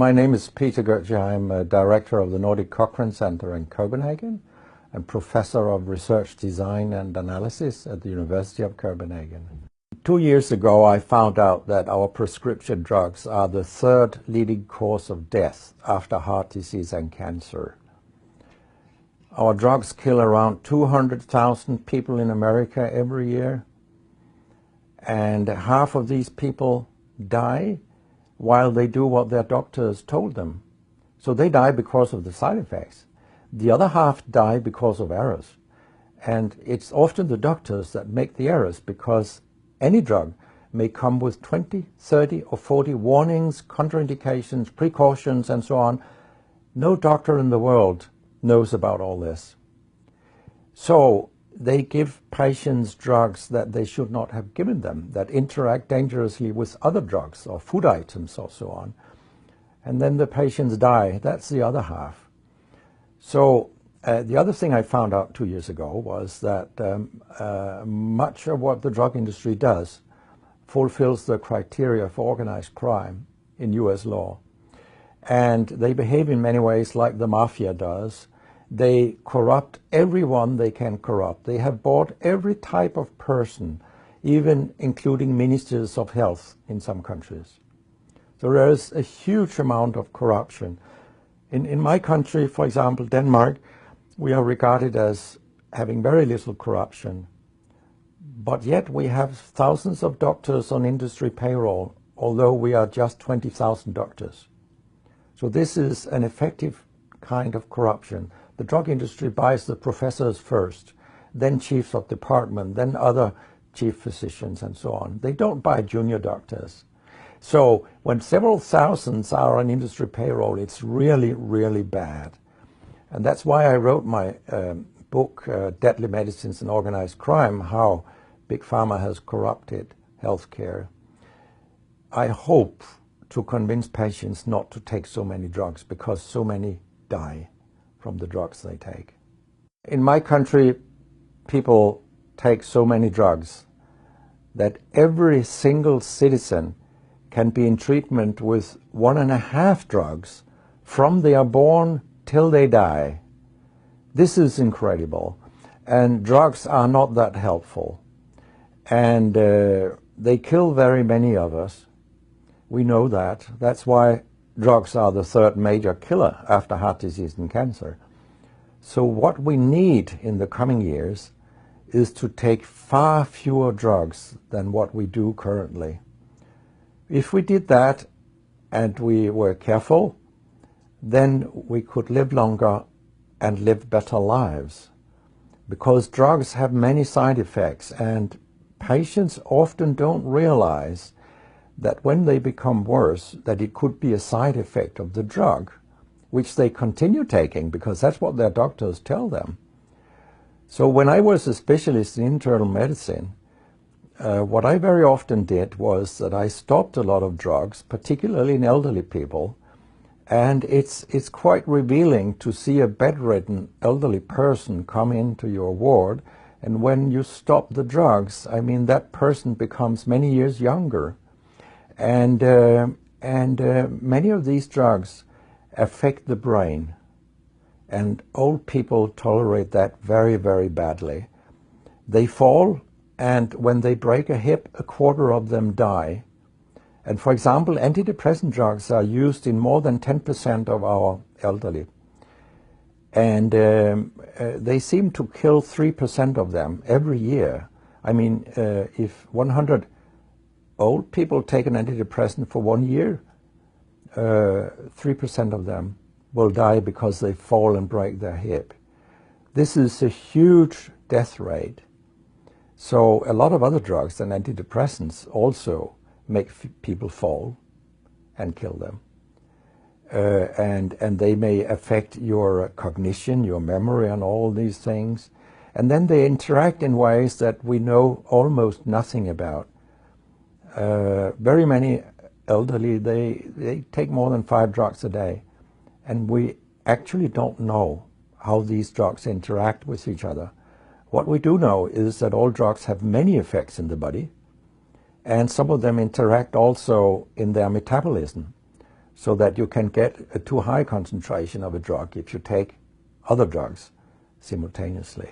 My name is Peter Goetje. I'm a director of the Nordic Cochrane Center in Copenhagen and professor of research design and analysis at the University of Copenhagen. 2 years ago, I found out that our prescription drugs are the third leading cause of death after heart disease and cancer. Our drugs kill around 200,000 people in America every year, and half of these people die while they do what their doctors told them. So they die because of the side effects. The other half die because of errors. And it's often the doctors that make the errors, because any drug may come with 20, 30 or 40 warnings, contraindications, precautions and so on. No doctor in the world knows about all this. So they give patients drugs that they should not have given them, that interact dangerously with other drugs or food items or so on. And then the patients die. That's the other half. So the other thing I found out 2 years ago was that much of what the drug industry does fulfills the criteria for organized crime in US law. And they behave in many ways like the mafia does. They corrupt everyone they can corrupt. They have bought every type of person, even including ministers of health in some countries. So there is a huge amount of corruption. In my country, for example, Denmark, we are regarded as having very little corruption. But yet we have thousands of doctors on industry payroll, although we are just 20,000 doctors. So this is an effective kind of corruption. The drug industry buys the professors first, then chiefs of department, then other chief physicians and so on. They don't buy junior doctors. So when several thousands are on industry payroll, it's really, really bad. And that's why I wrote my book, Deadly Medicines and Organized Crime, How Big Pharma Has Corrupted Healthcare. I hope to convince patients not to take so many drugs, because so many die from the drugs they take. In my country, people take so many drugs that every single citizen can be in treatment with 1.5 drugs from they are born till they die. This is incredible. And drugs are not that helpful. And they kill very many of us. We know that. That's why drugs are the third major killer after heart disease and cancer. So what we need in the coming years is to take far fewer drugs than what we do currently. If we did that and we were careful, then we could live longer and live better lives. Because drugs have many side effects, and patients often don't realize that when they become worse, that it could be a side effect of the drug, which they continue taking because that's what their doctors tell them. So when I was a specialist in internal medicine, what I very often did was that I stopped a lot of drugs, particularly in elderly people, and it's quite revealing to see a bedridden elderly person come into your ward, and when you stop the drugs, I mean, that person becomes many years younger. And many of these drugs affect the brain, and old people tolerate that very, very badly. They fall, and when they break a hip, 1/4 of them die. And for example, antidepressant drugs are used in more than 10% of our elderly. And they seem to kill 3% of them every year. I mean, if 100 old people take an antidepressant for 1 year, 3% of them will die because they fall and break their hip. This is a huge death rate. So a lot of other drugs than antidepressants also make people fall and kill them. And they may affect your cognition, your memory and all these things. And then they interact in ways that we know almost nothing about. Very many elderly, they take more than 5 drugs a day, and we actually don't know how these drugs interact with each other. What we do know is that all drugs have many effects in the body, and some of them interact also in their metabolism. so that you can get a too high concentration of a drug if you take other drugs simultaneously.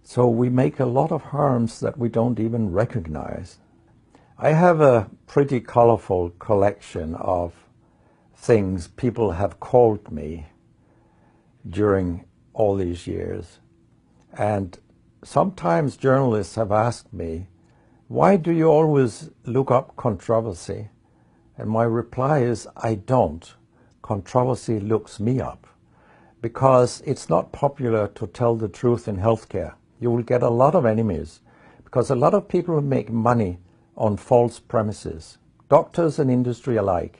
So we make a lot of harms that we don't even recognize. I have a pretty colorful collection of things people have called me during all these years. And sometimes journalists have asked me, why do you always look up controversy? And my reply is, I don't. Controversy looks me up. Because it's not popular to tell the truth in healthcare. You will get a lot of enemies. Because a lot of people make money on false premises. Doctors and industry alike.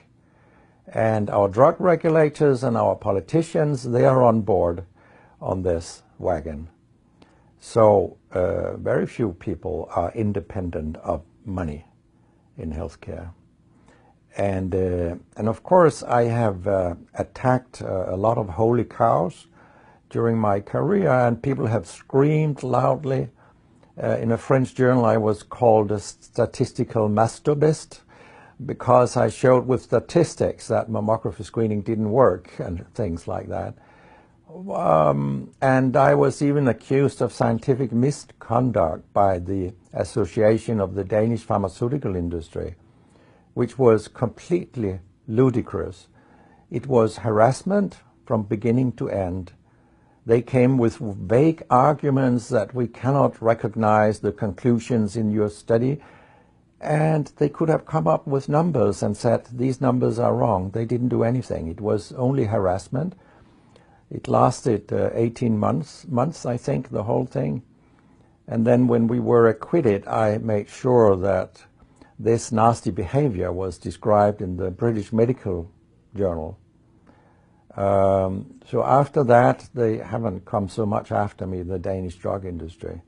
And our drug regulators and our politicians, they are on board on this wagon. So very few people are independent of money in healthcare. And of course, I have attacked a lot of holy cows during my career, and people have screamed loudly. In a French journal, I was called a statistical masturbist because I showed with statistics that mammography screening didn't work and things like that. And I was even accused of scientific misconduct by the Association of the Danish Pharmaceutical Industry, which was completely ludicrous. It was harassment from beginning to end. They came with vague arguments that we cannot recognize the conclusions in your study, and they could have come up with numbers and said, these numbers are wrong. They didn't do anything. It was only harassment. It lasted 18 months, I think, the whole thing. And then when we were acquitted, I made sure that this nasty behavior was described in the British Medical Journal. So after that, they haven't come so much after me, the Danish drug industry.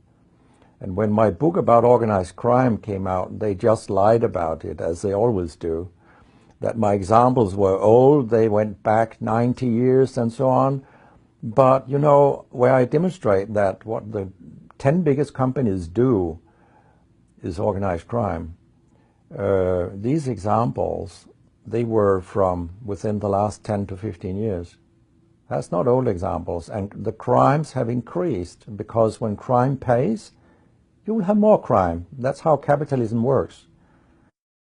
And when my book about organized crime came out, they just lied about it, as they always do. That my examples were old, they went back 90 years and so on. But, you know, where I demonstrate that what the 10 biggest companies do is organized crime, these examples, they were from within the last 10 to 15 years. That's not old examples. And the crimes have increased because when crime pays, you will have more crime. That's how capitalism works.